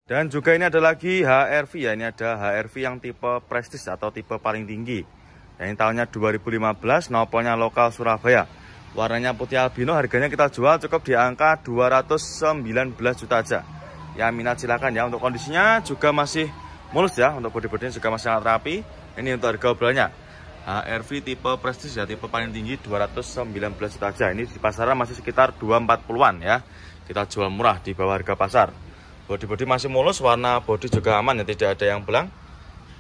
Dan juga ini ada lagi HR-V ya, ini ada HR-V yang tipe Prestige atau tipe paling tinggi. Ya, ini tahunnya 2015, nopolnya lokal Surabaya. Warnanya putih albino, harganya kita jual cukup di angka 219 juta aja. Ya minat silakan ya, untuk kondisinya juga masih mulus ya, untuk bodi-bodinya juga masih sangat rapi. Ini untuk harga obrolannya. HR-V tipe Prestige ya, tipe paling tinggi 219 juta aja. Ini di pasaran masih sekitar 240-an ya. Kita jual murah di bawah harga pasar. Bodi-bodi masih mulus, warna bodi juga aman ya, tidak ada yang belang.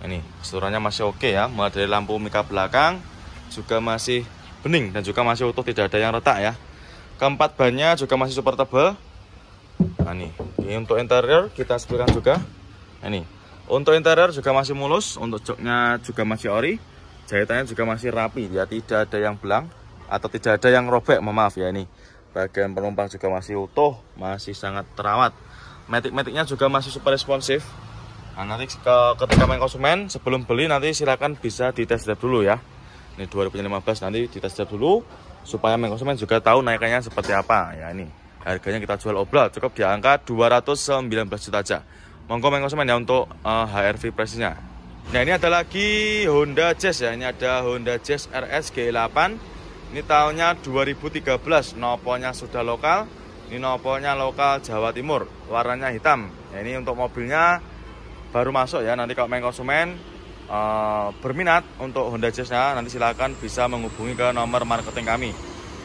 Ini keseluruhannya masih oke ya, mulai dari lampu mika belakang juga masih bening dan juga masih utuh, tidak ada yang retak ya. Keempat bannya juga masih super tebal. Nah ini untuk interior kita sebutkan juga. Nah, ini untuk interior juga masih mulus, untuk joknya juga masih ori, jahitannya juga masih rapi ya, tidak ada yang belang atau tidak ada yang robek, maaf ya. Ini bagian penumpang juga masih utuh, masih sangat terawat. Matic-maticnya juga masih super responsif. Nah, nanti ketika main konsumen sebelum beli nanti silakan bisa dites drive dulu ya. Ini 2015 nanti dites drive dulu supaya main konsumen juga tahu naikannya seperti apa ya. Ini harganya kita jual obral cukup di angka 219 juta aja. Monggo main konsumen ya untuk HR-V Prestige-nya. Nah, ini ada lagi Honda Jazz ya. Ini ada Honda Jazz RS G8. Ini tahunnya 2013, nopolnya sudah lokal. Ini nopolnya lokal Jawa Timur, warnanya hitam. Ya, ini untuk mobilnya baru masuk ya. Nanti kalau main konsumen berminat untuk Honda Jazz-nya, nanti silakan bisa menghubungi ke nomor marketing kami.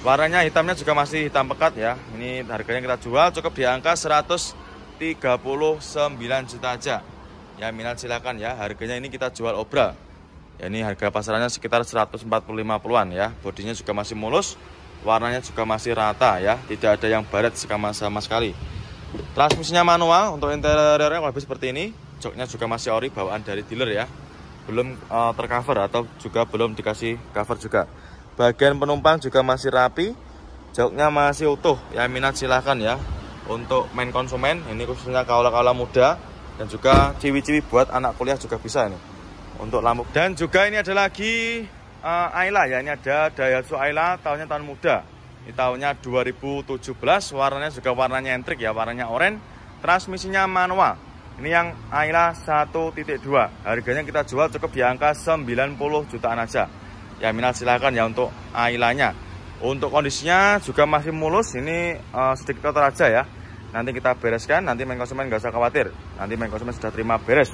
Warnanya hitamnya juga masih hitam pekat ya. Ini harganya kita jual cukup di angka 139 juta aja. Ya minat silakan ya. Harganya ini kita jual obral. Ya, ini harga pasarannya sekitar 140-50-an ya. Bodinya juga masih mulus. Warnanya juga masih rata ya, tidak ada yang baret sama sekali. Transmisinya manual, untuk interiornya lebih seperti ini. Joknya juga masih ori, bawaan dari dealer ya, belum tercover atau juga belum dikasih cover juga. Bagian penumpang juga masih rapi, joknya masih utuh ya. Minat silahkan ya untuk main konsumen. Ini khususnya kaula-kaula muda dan juga ciwi-ciwi buat anak kuliah juga bisa ini untuk lampu. Dan juga ini ada lagi Ayla ya, ini ada Daihatsu Ayla, tahunnya tahun muda. Ini tahunnya 2017, warnanya juga warnanya entrik ya, warnanya oranye. Transmisinya manual. Ini yang Ayla 1.2. Harganya kita jual cukup di angka 90 jutaan aja. Ya minat silakan ya untuk Aylanya. Untuk kondisinya juga masih mulus, ini sedikit kotor aja ya. Nanti kita bereskan, nanti main konsumen nggak usah khawatir. Nanti main konsumen sudah terima beres.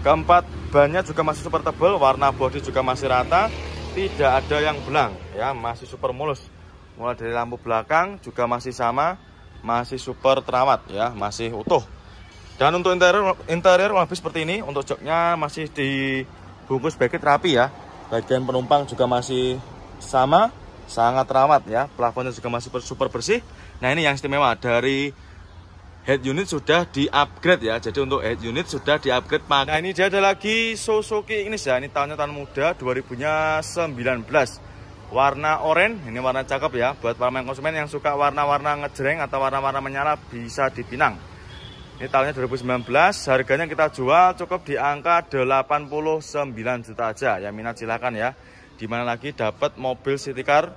Keempat bannya juga masih super tebal, warna bodi juga masih rata. Tidak ada yang belang ya, masih super mulus. Mulai dari lampu belakang juga masih sama, masih super terawat ya, masih utuh. Dan untuk interior lebih seperti ini. Untuk joknya masih dibungkus backet rapi ya. Bagian penumpang juga masih sama, sangat terawat ya. Plafonnya juga masih super bersih. Nah, ini yang istimewa dari head unit sudah di-upgrade ya. Jadi untuk head unit sudah di-upgrade. Nah, ini dia ada lagi Suzuki Ignis ya. Ini tahunnya tahun muda, 2019. Warna oranye, ini warna cakep ya. Buat para main konsumen yang suka warna-warna ngejreng atau warna-warna menyala bisa dipinang. Ini tahunnya 2019, harganya kita jual cukup di angka 89 juta aja. Ya minat silakan ya. Dimana lagi dapat mobil city car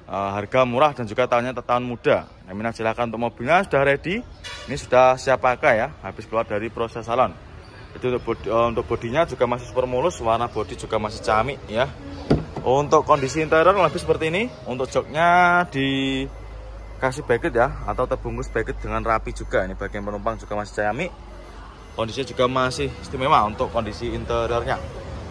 harga murah dan juga tahunnya tahun muda. Yang minat silakan untuk mobilnya sudah ready. Ini sudah siap pakai ya, habis keluar dari proses salon. Itu untuk bodinya juga masih super mulus, warna bodi juga masih camik ya. Untuk kondisi interior lebih seperti ini. Untuk joknya dikasih backet ya, atau terbungkus backet dengan rapi juga. Ini bagian penumpang juga masih camik. Kondisinya juga masih istimewa untuk kondisi interiornya.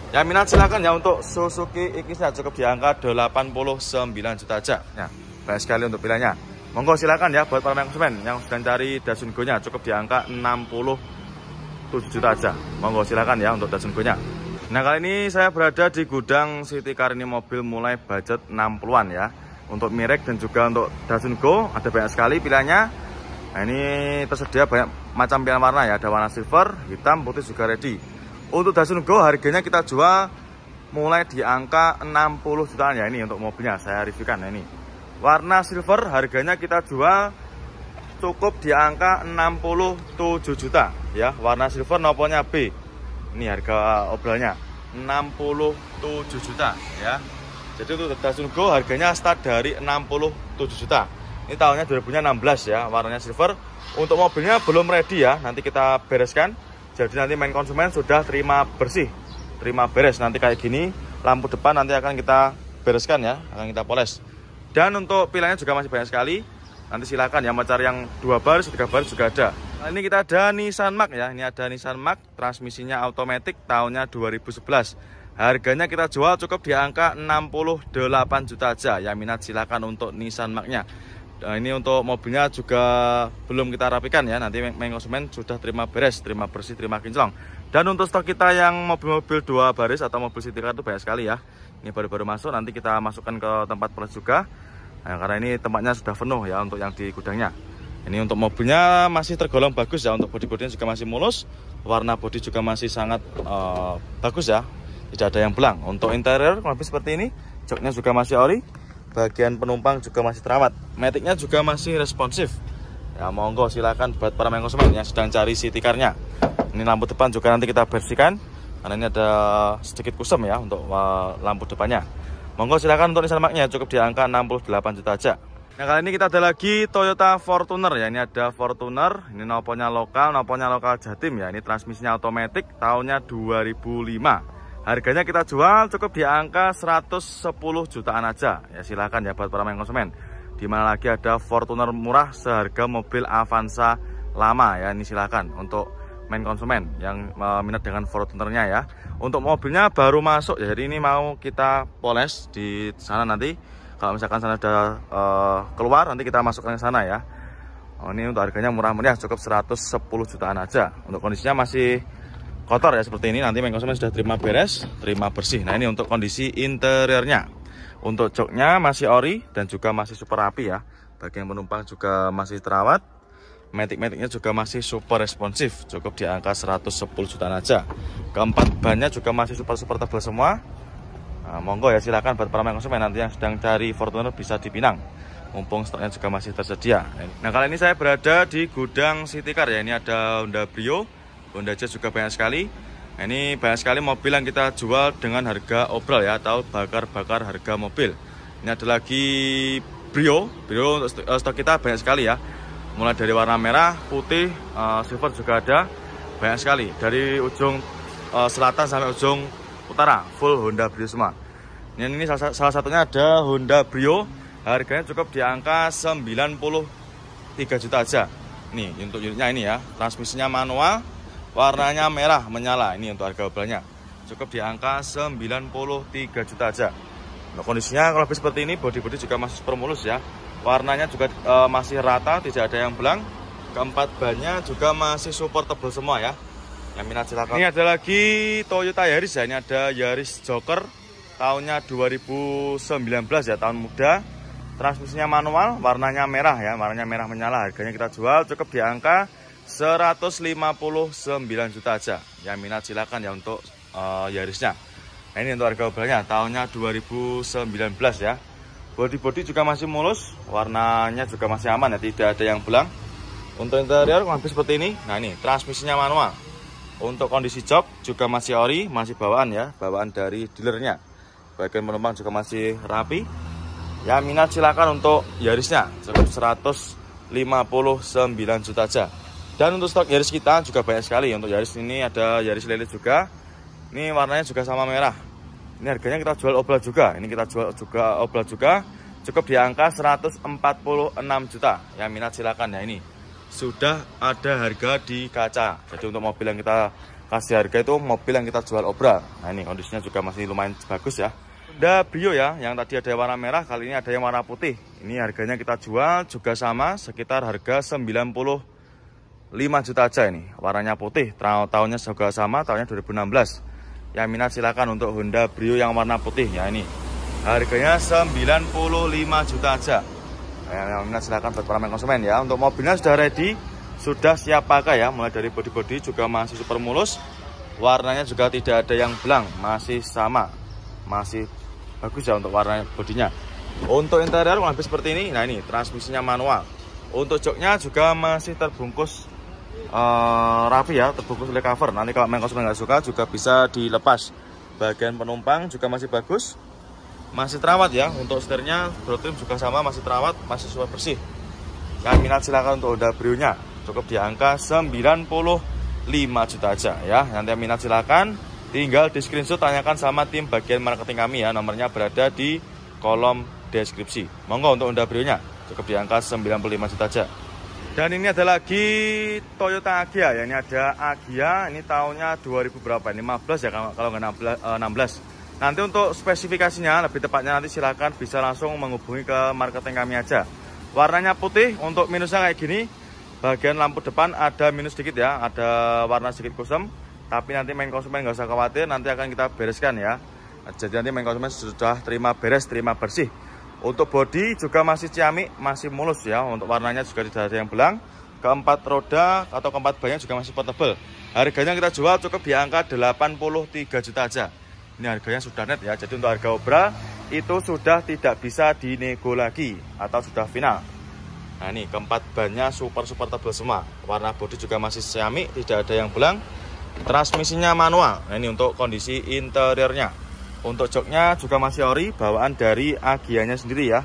Ya minat silakan ya untuk Suzuki Ignis cukup di angka 89 juta aja. Ya, banyak sekali untuk pilihannya. Monggo silakan ya buat para konsumen yang sedang cari Datsun Go-nya cukup di angka 67 juta aja. Monggo silakan ya untuk Datsun Go-nya. Nah, kali ini saya berada di gudang City Car. Ini mobil mulai budget 60-an ya. Untuk Mirek dan juga untuk Datsun Go ada banyak sekali pilihannya. Nah, ini tersedia banyak macam pilihan warna ya. Ada warna silver, hitam, putih juga ready. Untuk Datsun Go harganya kita jual mulai di angka 60 jutaan ya. Ini untuk mobilnya saya reviewkan. Nah, ini warna silver harganya kita jual cukup di angka 67 juta ya. Warna silver nopolnya B. Ini harga obrolnya 67 juta ya. Jadi untuk Datsun Go harganya start dari 67 juta. Ini tahunnya 2016 ya. Warnanya silver, Untuk mobilnya belum ready ya, nanti kita bereskan. Jadi nanti main konsumen sudah terima bersih, terima beres. Nanti kayak gini, lampu depan nanti akan kita bereskan ya, akan kita poles. Dan untuk pilihannya juga masih banyak sekali. Nanti silakan ya, mau cari yang 2 baris, 3 baris juga ada. Nah, ini kita ada Nissan Mark ya, ini ada Nissan Mark, transmisinya automatic, tahunnya 2011. Harganya kita jual cukup di angka 68 juta aja. Yang minat silakan untuk Nissan Mark-nya. Nah, ini untuk mobilnya juga belum kita rapikan ya. Nanti main konsumen sudah terima beres, terima bersih, terima kinclong. Dan untuk stok kita yang mobil-mobil 2 baris atau mobil city car itu banyak sekali ya. Ini baru-baru masuk, nanti kita masukkan ke tempat poles juga. Nah, karena ini tempatnya sudah penuh ya untuk yang di gudangnya. Ini untuk mobilnya masih tergolong bagus ya. Untuk bodi-bodinya juga masih mulus. Warna bodi juga masih sangat bagus ya. Tidak ada yang belang. Untuk interior lebih seperti ini. Joknya juga masih ori. Bagian penumpang juga masih terawat. Maticnya juga masih responsif. Ya monggo silakan buat para main konsumen yang sedang cari city car-nya. Ini lampu depan juga nanti kita bersihkan. Karena ini ada sedikit kusam ya untuk lampu depannya. Monggo silakan untuk Nissan Mark-nya cukup di angka 68 juta aja. Nah kali ini kita ada lagi Toyota Fortuner ya. Ini ada Fortuner. Ini noponya lokal Jatim ya. Ini transmisinya otomatis, tahunnya 2005. Harganya kita jual cukup di angka 110 jutaan aja. Ya silakan ya buat para main konsumen. Dimana lagi ada Fortuner murah seharga mobil Avanza lama ya. Ini silakan untuk main konsumen yang minat dengan Fortunernya ya. Untuk mobilnya baru masuk ya. Jadi ini mau kita poles di sana nanti. Kalau misalkan sana ada keluar nanti kita masukkan ke sana ya. Ini untuk harganya murah meriah cukup 110 jutaan aja. Untuk kondisinya masih kotor ya seperti ini. Nanti main konsumen sudah terima beres, terima bersih. Nah ini untuk kondisi interiornya. Untuk joknya masih ori dan juga masih super rapi ya. Bagian penumpang juga masih terawat. Matic-maticnya juga masih super responsif, cukup di angka 110 jutaan aja. Keempat bannya juga masih super tebal semua. Nah, monggo ya silakan buat para main konsumen nanti yang sedang cari Fortuner bisa dipinang. Mumpung stoknya juga masih tersedia. Nah kali ini saya berada di gudang city car ya. Ini ada Honda Brio, Honda Jazz juga banyak sekali. Nah, ini banyak sekali mobil yang kita jual dengan harga obral ya, atau bakar-bakar harga mobil. Ini ada lagi Brio untuk stok kita banyak sekali ya. Mulai dari warna merah, putih, silver juga ada. Banyak sekali. Dari ujung selatan sampai ujung utara, full Honda Brio semua. Ini salah satunya ada Honda Brio. Harganya cukup di angka 93 juta aja. Nih untuk unitnya ini ya. Transmisinya manual, warnanya merah menyala. Ini untuk harga obralnya. Cukup di angka 93 juta aja. Nah, kondisinya kalau lebih seperti ini, bodi-bodi juga masih super mulus ya. Warnanya juga masih rata, tidak ada yang belang. Keempat bannya juga masih super tebal semua ya. Yang minat silakan. Ini ada lagi Toyota Yaris ya. Ini ada Yaris Joker, tahunnya 2019 ya, tahun muda. Transmisinya manual, warnanya merah ya, warnanya merah menyala. Harganya kita jual cukup di angka 159 juta aja. Yang minat silakan ya untuk Yarisnya. Nah, ini untuk harga obralnya tahunnya 2019 ya. Bodi-bodi juga masih mulus, warnanya juga masih aman ya, tidak ada yang belang. Untuk interior lebih seperti ini. Nah ini transmisinya manual. Untuk kondisi jok juga masih ori, masih bawaan ya, bawaan dari dealernya. Bagian penumpang juga masih rapi. Ya minat silakan untuk Yarisnya, cukup 159 juta aja. Dan untuk stok Yaris kita juga banyak sekali. Untuk Yaris ini ada Yaris Lele juga. Ini warnanya juga sama merah. Ini harganya kita jual obral juga. Ini kita jual juga obral juga. Cukup di angka 146 juta. Yang minat silakan ya. Ini sudah ada harga di kaca. Jadi untuk mobil yang kita kasih harga itu mobil yang kita jual obral. Nah ini kondisinya juga masih lumayan bagus ya. Honda Brio ya, yang tadi ada warna merah, kali ini ada yang warna putih. Ini harganya kita jual juga sama, sekitar harga 95 juta aja ini. Warnanya putih, tahunnya juga sama, tahunnya 2016. Yang minat silakan untuk Honda Brio yang warna putih ya ini. Harganya 95 juta aja. Yang minat silakan buat para main konsumen ya. Untuk mobilnya sudah ready, sudah siap pakai ya. Mulai dari bodi-bodi juga masih super mulus. Warnanya juga tidak ada yang belang, masih sama. Masih bagus ya untuk warna bodinya. Untuk interior lebih seperti ini. Nah ini transmisinya manual. Untuk joknya juga masih terbungkus rapi ya, terbungkus oleh cover. Nanti kalau main konsumen nggak suka juga bisa dilepas. Bagian penumpang juga masih bagus, masih terawat ya. Untuk setirnya, throttle juga sama, masih terawat, masih super bersih. Yang minat silakan untuk Honda Brio nya. cukup di angka 95 juta aja ya. Nanti yang minat silakan tinggal di screenshot, tanyakan sama tim bagian marketing kami ya. Nomornya berada di kolom deskripsi. Monggo untuk unduh videonya, cukup di angka 95 juta aja. Dan ini ada lagi Toyota Agya ya. Ini ada Agya, ini tahunnya 2000 berapa? 15 ya kalau nggak 16. Nanti untuk spesifikasinya lebih tepatnya nanti silakan bisa langsung menghubungi ke marketing kami aja. Warnanya putih, untuk minusnya kayak gini. Bagian lampu depan ada minus sedikit ya, ada warna sedikit kusam. Tapi nanti main konsumen nggak usah khawatir, nanti akan kita bereskan ya. Jadi nanti main konsumen sudah terima beres, terima bersih. Untuk bodi juga masih ciamik, masih mulus ya. Untuk warnanya juga tidak ada yang belang. Keempat roda atau keempat bannya juga masih portable. Harganya kita jual cukup di angka 83 juta aja. Ini harganya sudah net ya. Jadi untuk harga obra itu sudah tidak bisa dinego lagi atau sudah final. Nah ini keempat bannya super tebal semua. Warna bodi juga masih ciamik, tidak ada yang belang. Transmisinya manual. Nah ini untuk kondisi interiornya. Untuk joknya juga masih ori, bawaan dari Agyanya sendiri ya.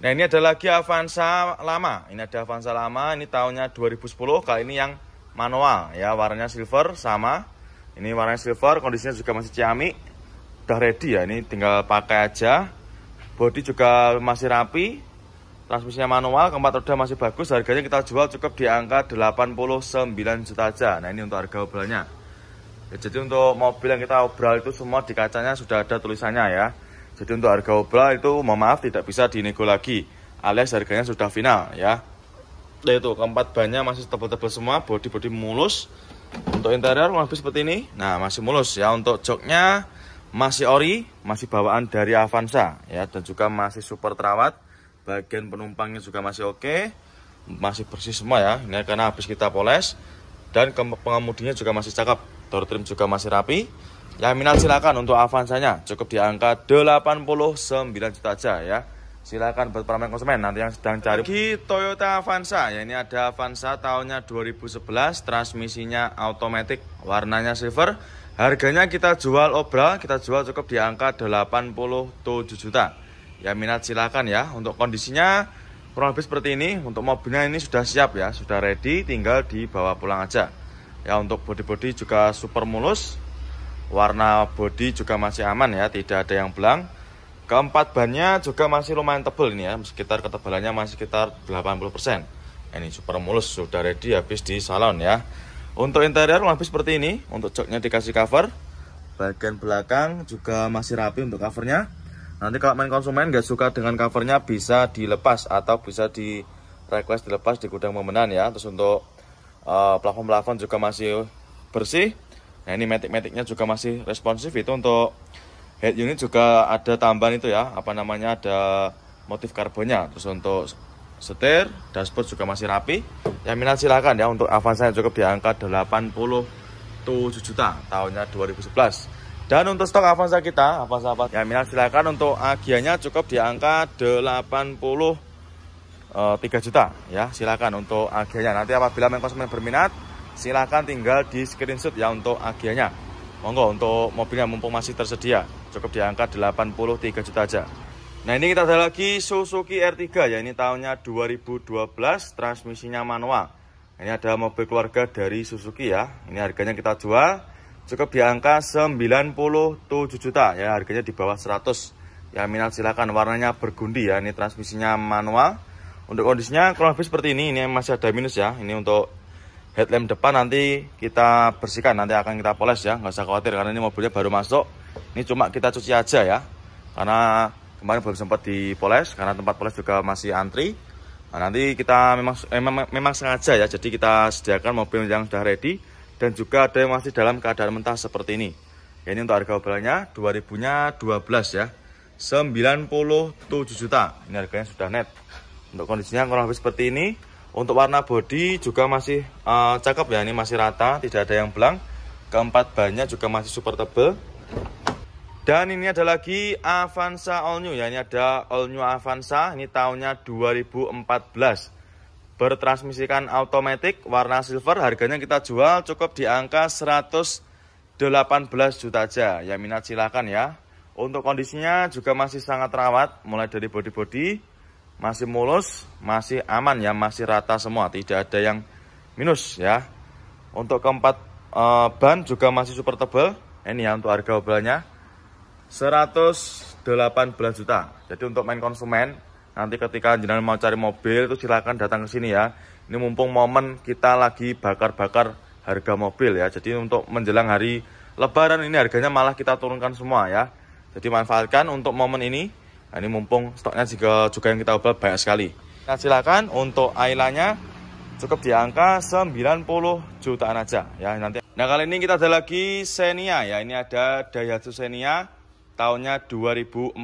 Nah ini ada lagi Avanza lama. Ini ada Avanza lama, ini tahunnya 2010. Kali ini yang manual ya, warnanya silver sama. Ini warnanya silver, kondisinya juga masih ciamik. Udah ready ya, ini tinggal pakai aja. Bodi juga masih rapi. Transmisinya manual, keempat roda masih bagus. Harganya kita jual cukup di angka 89 juta aja. Nah ini untuk harga obralnya. Ya, jadi untuk mobil yang kita obral itu semua di kacanya sudah ada tulisannya ya. Jadi untuk harga obral itu mohon maaf tidak bisa dinego lagi, alias harganya sudah final ya. Nah itu keempat bannya masih tebal-tebal semua, bodi mulus. Untuk interior lebih seperti ini, nah masih mulus ya. Untuk joknya masih ori, masih bawaan dari Avanza ya, dan juga masih super terawat. Bagian penumpangnya juga masih oke, masih bersih semua ya. Ini karena habis kita poles, dan pengemudinya juga masih cakep. Door trim juga masih rapi. Yang minat silakan untuk Avanzanya, cukup di angka 89 juta aja ya. Silakan buat para konsumen nanti yang sedang cari Toyota Avanza ya. Ini ada Avanza tahunnya 2011, transmisinya automatic, warnanya silver. Harganya kita jual obral, kita jual cukup di angka 87 juta. Ya minat silakan ya. Untuk kondisinya kurang lebih seperti ini. Untuk mobilnya ini sudah siap ya, sudah ready, tinggal dibawa pulang aja. Ya untuk bodi-bodi juga super mulus. Warna bodi juga masih aman ya, tidak ada yang belang. Keempat bannya juga masih lumayan tebal ini ya, sekitar ketebalannya masih sekitar 80%. Ini super mulus, sudah ready habis di salon ya. Untuk interior lebih seperti ini. Untuk joknya dikasih cover. Bagian belakang juga masih rapi untuk covernya. Nanti kalau main konsumen nggak suka dengan covernya bisa dilepas atau bisa di request dilepas di gudang pemenan ya. Terus untuk plafon-plafon juga masih bersih. Nah ini matic-maticnya juga masih responsif. Itu untuk head unit juga ada tambahan itu ya, apa namanya, ada motif karbonnya. Terus untuk setir, dashboard juga masih rapi. Yang minat silakan ya. Untuk Avanza cukup di angka 87 juta tahunnya 2011. Dan untuk stok Avanza kita, yang minat silakan. Untuk Agyanya cukup di angka 3 juta ya, silakan untuk Agyanya. Nanti apabila konsumen berminat silakan tinggal di screenshot ya untuk Agyanya. Monggo untuk mobilnya mumpung masih tersedia, cukup di angka 83 juta aja. Nah ini kita ada lagi Suzuki R3 ya, ini tahunnya 2012, transmisinya manual. Ini ada mobil keluarga dari Suzuki ya. Ini harganya kita jual cukup di angka 97 juta ya, harganya di bawah 100. Ya minat silakan, warnanya bergundi ya, ini transmisinya manual. Untuk kondisinya kurang lebih seperti ini masih ada minus ya. Ini untuk headlamp depan nanti kita bersihkan, nanti akan kita poles ya, nggak usah khawatir karena ini mobilnya baru masuk. Ini cuma kita cuci aja ya, karena kemarin belum sempat dipoles karena tempat poles juga masih antri. Nah, nanti kita memang sengaja ya, jadi kita sediakan mobil yang sudah ready dan juga ada yang masih dalam keadaan mentah seperti ini. Ya, ini untuk harga mobilnya 2012 ya, 97 juta. Ini harganya sudah net. Untuk kondisinya kurang lebih seperti ini. Untuk warna bodi juga masih cakep ya, ini masih rata, tidak ada yang belang. Keempat bannya juga masih super tebal. Dan ini ada lagi Avanza all new ya, ini ada all new Avanza, ini tahunnya 2014. Bertransmisikan automatic, warna silver, harganya kita jual cukup di angka 118 juta aja. Ya minat silakan ya. Untuk kondisinya juga masih sangat rawat, mulai dari bodi-bodi masih mulus, masih aman ya, masih rata semua, tidak ada yang minus ya. Untuk keempat ban juga masih super tebal. Ini ya untuk harga obrolannya 118 juta. Jadi untuk main konsumen, nanti ketika jenengan mau cari mobil itu silakan datang ke sini ya. Ini mumpung momen kita lagi bakar-bakar harga mobil ya. Jadi untuk menjelang hari Lebaran ini harganya malah kita turunkan semua ya. Jadi manfaatkan untuk momen ini. Nah, ini mumpung stoknya juga yang kita obral banyak sekali. Nah, silakan untuk Ayla-nya cukup di angka 90 jutaan aja ya nanti. Nah, kali ini kita ada lagi Xenia ya. Ini ada Daihatsu Xenia tahunnya 2014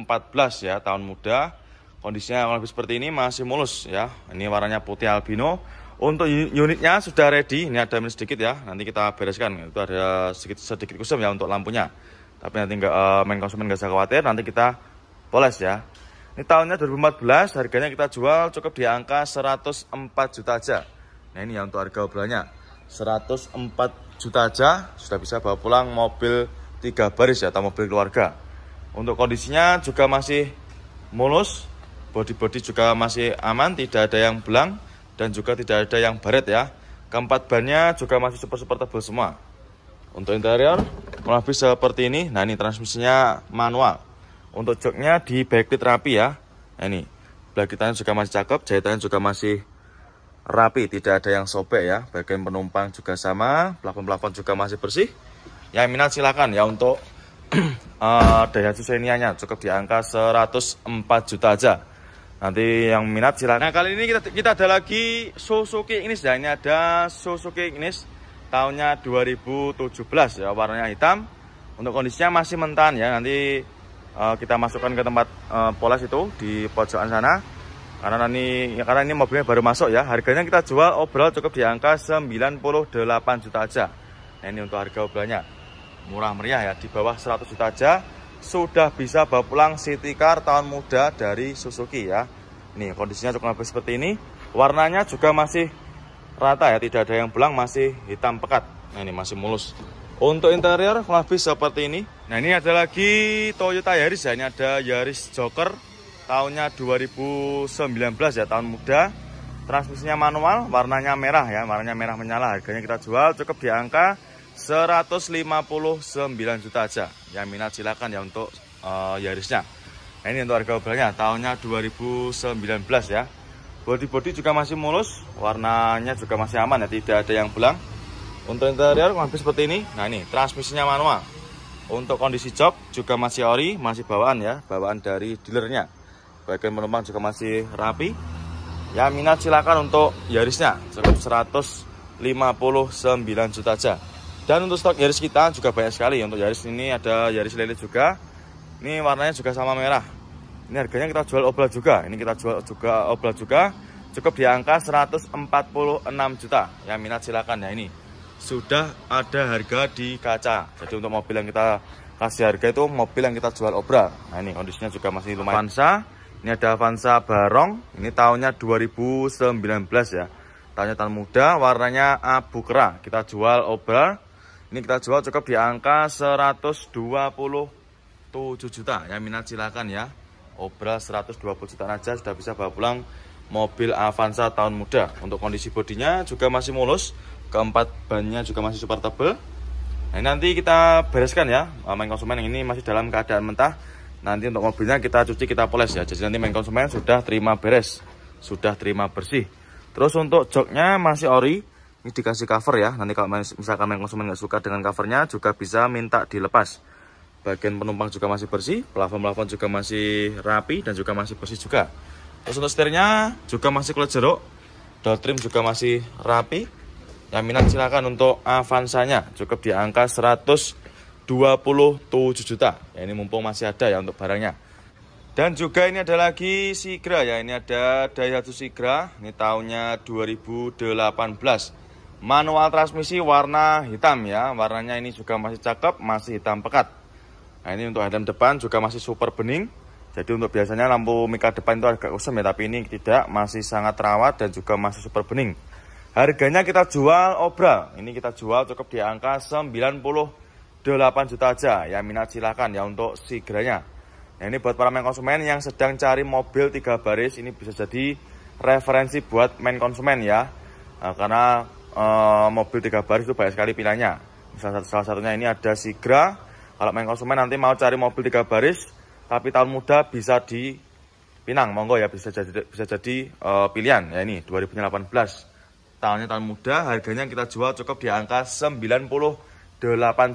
ya, tahun muda. Kondisinya kurang lebih seperti ini, masih mulus ya. Ini warnanya putih albino. Untuk unitnya sudah ready. Ini ada minus sedikit ya. Nanti kita bereskan. Itu ada sedikit kusam ya untuk lampunya. Tapi nanti main konsumen nggak usah khawatir. Nanti kita poles ya. Ini tahunnya 2014. Harganya kita jual cukup di angka 104 juta aja. Nah, ini ya untuk harga obrolannya 104 juta aja sudah bisa bawa pulang mobil 3 baris ya, atau mobil keluarga. Untuk kondisinya juga masih mulus, bodi-bodi juga masih aman, tidak ada yang belang dan juga tidak ada yang baret ya. Keempat bannya juga masih super tebal semua. Untuk interior kurang lebih seperti ini. Nah, ini transmisinya manual. Untuk joknya di backlit rapi ya. Nah, ini belakangnya juga masih cakep, jahitannya juga masih rapi, tidak ada yang sobek ya. Bagian penumpang juga sama, plafon-plafon juga masih bersih. Yang minat silakan ya untuk Daihatsu Xenia-nya cukup di angka 104 juta aja. Nanti yang minat silakan. Nah, kali ini kita ada lagi Suzuki Ignis ya. Ini ada Suzuki Ignis tahunnya 2017 ya, warnanya hitam. Untuk kondisinya masih mentah ya. Nanti kita masukkan ke tempat poles itu di pojokan sana. Karena ini mobilnya baru masuk ya. Harganya kita jual obral cukup di angka 98 juta aja. Nah, ini untuk harga obralnya murah meriah ya, di bawah 100 juta aja sudah bisa bawa pulang city car tahun muda dari Suzuki ya. Ini kondisinya cukup lebih seperti ini. Warnanya juga masih rata ya, tidak ada yang belang, masih hitam pekat. Nah, ini masih mulus. Untuk interior kurang lebih seperti ini. Nah, ini ada lagi Toyota Yaris ya. Ini ada Yaris Joker tahunnya 2019 ya, tahun muda. Transmisinya manual, warnanya merah ya, warnanya merah menyala. Harganya kita jual cukup di angka 159 juta aja. Yang minat silakan ya untuk Yarisnya. Nah, ini untuk harga obralnya tahunnya 2019 ya. Bodi-bodi juga masih mulus, warnanya juga masih aman ya, tidak ada yang belang. Untuk interior hampir seperti ini. Nah, ini transmisinya manual. Untuk kondisi jok juga masih ori, masih bawaan ya, bawaan dari dealernya. Bagian penumpang juga masih rapi. Yang minat silakan untuk Yarisnya cukup 159 juta aja. Dan untuk stok Yaris kita juga banyak sekali. Untuk Yaris ini ada Yaris lele juga. Ini warnanya juga sama merah. Ini harganya kita jual obral juga. Ini kita jual juga obral juga. Cukup di angka 146 juta. Yang minat silakan ya. Ini sudah ada harga di kaca. Jadi untuk mobil yang kita kasih harga itu mobil yang kita jual obral. Nah, ini kondisinya juga masih lumayan. Avanza. Ini ada Avanza Barong, ini tahunnya 2019 ya. Tahunnya tahun muda, warnanya abu kera. Kita jual obral. Ini kita jual cukup di angka 127 juta. Yang minat silakan ya. Obral 120 juta aja sudah bisa bawa pulang mobil Avanza tahun muda. Untuk kondisi bodinya juga masih mulus. Keempat bannya juga masih super tebal. Nah, nanti kita bereskan ya. Main konsumen yang ini masih dalam keadaan mentah. Nanti untuk mobilnya kita cuci, kita poles ya. Jadi nanti main konsumen sudah terima beres, sudah terima bersih. Terus untuk joknya masih ori. Ini dikasih cover ya. Nanti kalau misalkan main konsumen nggak suka dengan covernya juga bisa minta dilepas. Bagian penumpang juga masih bersih, plafon juga masih rapi dan juga masih bersih juga. Terus untuk setirnya juga masih kulit jeruk. Door trim juga masih rapi. Yang minat silakan untuk Avanzanya cukup di angka 127 juta. Ya, ini mumpung masih ada ya untuk barangnya. Dan juga ini ada lagi Sigra ya. Ini ada Daihatsu Sigra. Ini tahunnya 2018. Manual transmisi warna hitam ya. Warnanya ini juga masih cakep, masih hitam pekat. Nah, ini untuk headlamp depan juga masih super bening. Jadi untuk biasanya lampu mika depan itu agak kusam ya, tapi ini tidak, masih sangat terawat dan juga masih super bening. Harganya kita jual obral. Ini kita jual cukup di angka 98 juta aja. Yang minat silakan ya untuk Sigranya. Nah, ini buat para main konsumen yang sedang cari mobil 3 baris, ini bisa jadi referensi buat main konsumen ya. Nah, karena mobil 3 baris itu banyak sekali pilihannya. Salah satunya ini ada Sigra. Kalau main konsumen nanti mau cari mobil 3 baris tapi tahun muda bisa di Pinang, monggo ya, bisa jadi pilihan ya. Ini 2018 tahunnya, tahun muda, harganya kita jual cukup di angka 98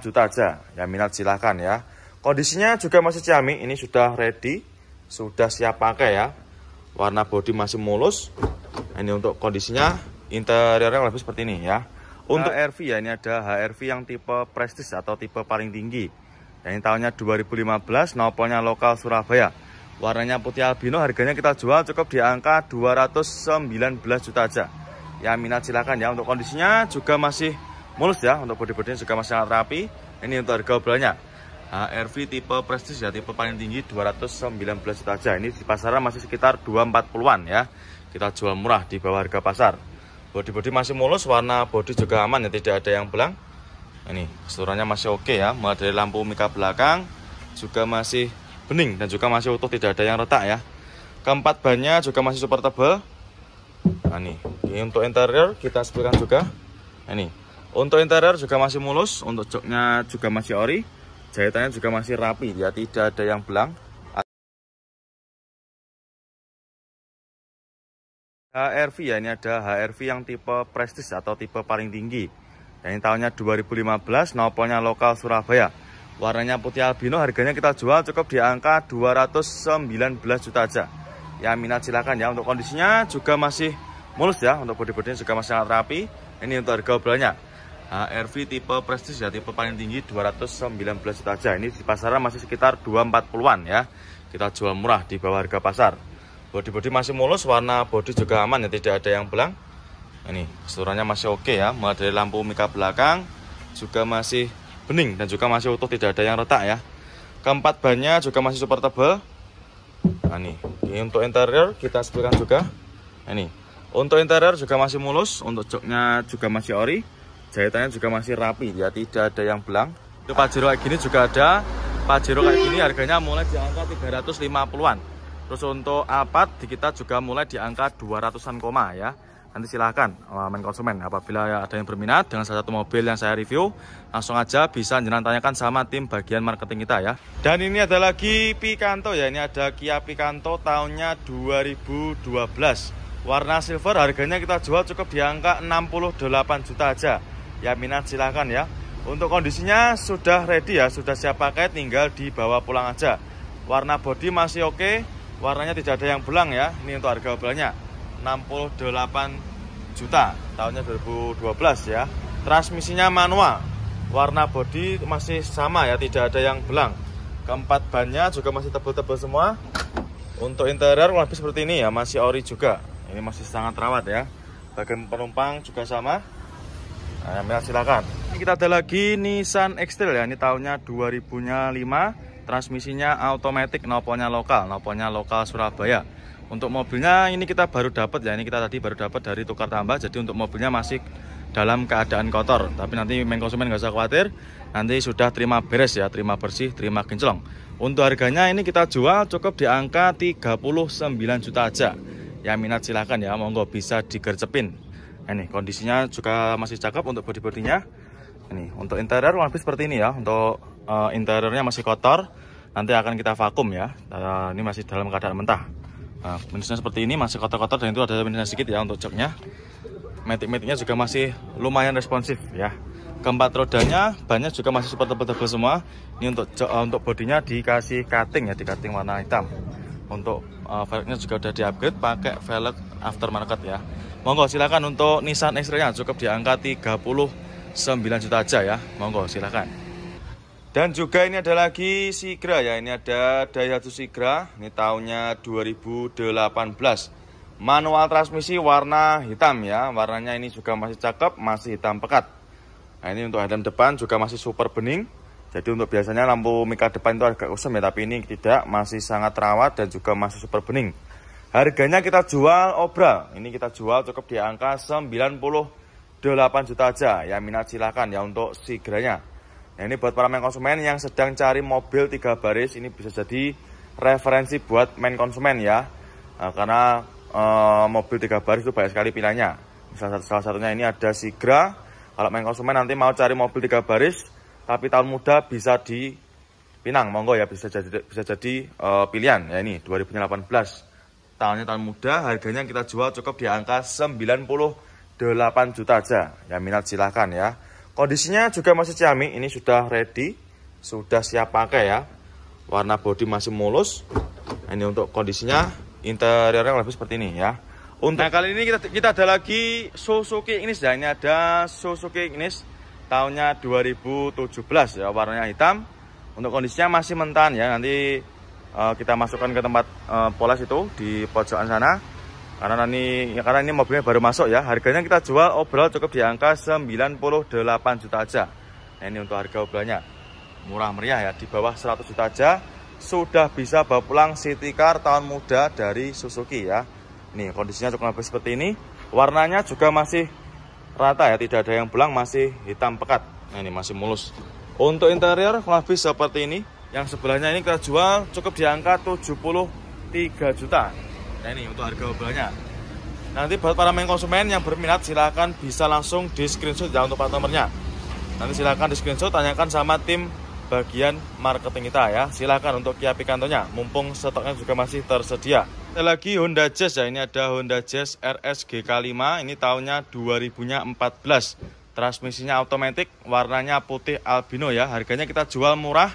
juta aja. Ya minat silahkan ya. Kondisinya juga masih ciamik, ini sudah ready, sudah siap pakai ya. Warna bodi masih mulus. Ini untuk kondisinya, interiornya lebih seperti ini ya. Untuk HRV ya, ini ada HRV yang tipe prestis atau tipe paling tinggi. Ya, ini tahunnya 2015, nopolnya lokal Surabaya. Warnanya putih albino, harganya kita jual cukup di angka 219 juta aja. Ya minat silakan ya. Untuk kondisinya juga masih mulus ya, untuk bodi-bodinya juga masih sangat rapi. Ini untuk harga obrolannya. HRV tipe prestis ya, tipe paling tinggi 219 juta aja. Ini di pasaran masih sekitar 240-an ya. Kita jual murah di bawah harga pasar. Bodi-bodi masih mulus, warna bodi juga aman ya, tidak ada yang belang. Ini keseluruhannya masih oke ya, mulai dari lampu mika belakang juga masih bening dan juga masih utuh, tidak ada yang retak ya. Keempat bannya juga masih super tebal. Nah, ini untuk interior kita sebutkan juga. Ini untuk interior juga masih mulus, untuk joknya juga masih ori, jahitannya juga masih rapi ya, tidak ada yang belang. HRV ya, ini ada HRV yang tipe prestis atau tipe paling tinggi. Ini tahunnya 2015, nopolnya lokal Surabaya. Warnanya putih albino, harganya kita jual cukup di angka 219 juta aja. Ya minat silakan ya. Untuk kondisinya juga masih mulus ya, untuk bodi-bodinya juga masih sangat rapi. Ini untuk harga obrolannya. HRV tipe prestis ya, tipe paling tinggi 219 juta aja. Ini di pasaran masih sekitar 240-an ya. Kita jual murah di bawah harga pasar. Bodi-bodi masih mulus, warna bodi juga aman ya, tidak ada yang belang. Ini keseluruhannya masih oke ya, mulai dari lampu mika belakang juga masih bening dan juga masih utuh, tidak ada yang retak ya. Keempat bannya juga masih super tebal. Nah, ini untuk interior kita sebutkan juga. Ini untuk interior juga masih mulus, untuk joknya juga masih ori, jahitannya juga masih rapi ya, tidak ada yang belang. Untuk Pajero kayak gini juga ada. Pajero kayak gini harganya mulai di angka 350-an. Terus untuk Alphard di kita juga mulai di angka 200-an koma ya. Nanti silahkan main konsumen, apabila ada yang berminat dengan salah satu mobil yang saya review, langsung aja bisa jangan tanyakan sama tim bagian marketing kita ya. Dan ini ada lagi Picanto ya, ini ada Kia Picanto tahunnya 2012, warna silver, harganya kita jual cukup di angka 68 juta aja. Ya minat silahkan ya. Untuk kondisinya sudah ready ya, sudah siap pakai, tinggal dibawa pulang aja. Warna bodi masih oke, warnanya tidak ada yang belang ya. Ini untuk harga obrolannya 68 juta, tahunnya 2012 ya. Transmisinya manual, warna bodi masih sama ya, tidak ada yang belang. Keempat bannya juga masih tebal-tebal semua. Untuk interior lebih seperti ini ya, masih ori juga. Ini masih sangat rawat ya. Bagian penumpang juga sama. Nah, silakan. Ini kita ada lagi Nissan X-Trail ya, ini tahunnya 2005. Transmisinya automatic, nopolnya lokal Surabaya. Untuk mobilnya ini kita baru dapat ya, ini kita tadi baru dapat dari tukar tambah. Jadi untuk mobilnya masih dalam keadaan kotor, tapi nanti main konsumen nggak usah khawatir, nanti sudah terima beres ya, terima bersih, terima kinclong. Untuk harganya ini kita jual cukup di angka 39 juta aja. Ya minat silahkan ya, monggo bisa digercepin. Ini kondisinya juga masih cakep untuk bodi-bodinya. Ini untuk interior lebih seperti ini ya. Untuk interiornya masih kotor, nanti akan kita vakum ya. Ini masih dalam keadaan mentah. Nah, minusnya seperti ini, masih kotor-kotor, dan itu ada minusnya sedikit ya untuk joknya. Matic-maticnya juga masih lumayan responsif ya. Keempat rodanya bannya juga masih super tebal-tebal semua. Ini untuk bodinya dikasih cutting ya, di cutting warna hitam. Untuk velgnya juga udah di-upgrade pakai velg aftermarket ya. Monggo silakan. Untuk Nissan X-Trail-nya cukup di angka 39 juta aja ya. Monggo silakan. Dan juga ini ada lagi Sigra ya, ini ada Daihatsu Sigra, ini tahunnya 2018. Manual transmisi warna hitam ya, warnanya ini juga masih cakep, masih hitam pekat. Nah ini untuk headlamp depan juga masih super bening. Jadi untuk biasanya lampu mika depan itu agak kusam ya, tapi ini tidak, masih sangat rawat dan juga masih super bening. Harganya kita jual obral, ini kita jual cukup di angka 98 juta aja. Ya minat silakan ya untuk Sigranya. Nah, ini buat para main konsumen yang sedang cari mobil 3 baris, ini bisa jadi referensi buat main konsumen ya. Nah, karena mobil 3 baris itu banyak sekali pilihannya. Salah satunya ini ada Sigra. Kalau main konsumen nanti mau cari mobil 3 baris tapi tahun muda bisa di Pinang, monggo ya, bisa jadi pilihan ya. Ini 2018 tahunnya, tahun muda, harganya kita jual cukup di angka 98 juta aja. Ya minat silahkan ya. Kondisinya juga masih ciamik, ini sudah ready, sudah siap pakai ya. Warna bodi masih mulus. Ini untuk kondisinya, interiornya lebih seperti ini ya. Untuk kali ini kita ada lagi Suzuki Ignis ya. Ini ada Suzuki Ignis tahunnya 2017 ya, warnanya hitam. Untuk kondisinya masih mentah ya, nanti kita masukkan ke tempat poles itu di pojokan sana. Karena ini mobilnya baru masuk ya. Harganya kita jual overall cukup di angka 98 juta aja. Nah, ini untuk harga obrolannya murah meriah ya, di bawah 100 juta aja sudah bisa bawa pulang city car tahun muda dari Suzuki ya. Ini kondisinya cukup lebih seperti ini. Warnanya juga masih rata ya, tidak ada yang belang, masih hitam pekat. Nah, ini masih mulus. Untuk interior lebih seperti ini. Yang sebelahnya ini kita jual cukup di angka 73 juta. Nah, ini untuk harga obrolannya. Nanti buat para main konsumen yang berminat silahkan bisa langsung di screenshot ya untuk plat nomornya. Nanti silahkan di screenshot, tanyakan sama tim bagian marketing kita ya. Silahkan untuk Kia Picanto-nya, mumpung stoknya juga masih tersedia. Ada lagi Honda Jazz ya, ini ada Honda Jazz RS GK5, ini tahunnya 2014. Transmisinya otomatis, warnanya putih albino ya. Harganya kita jual murah.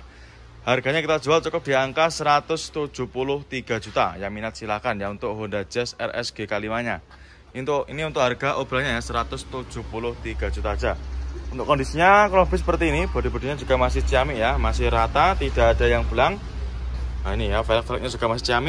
Harganya kita jual cukup di angka 173 juta. Yang minat silakan ya untuk Honda Jazz RS GK5-nya. Ini untuk harga obrolannya ya 173 juta aja. Untuk kondisinya kalau lebih seperti ini, bodi-bodinya juga masih ciamik ya, masih rata, tidak ada yang belang. Nah, ini ya, velgnya juga masih ciamik.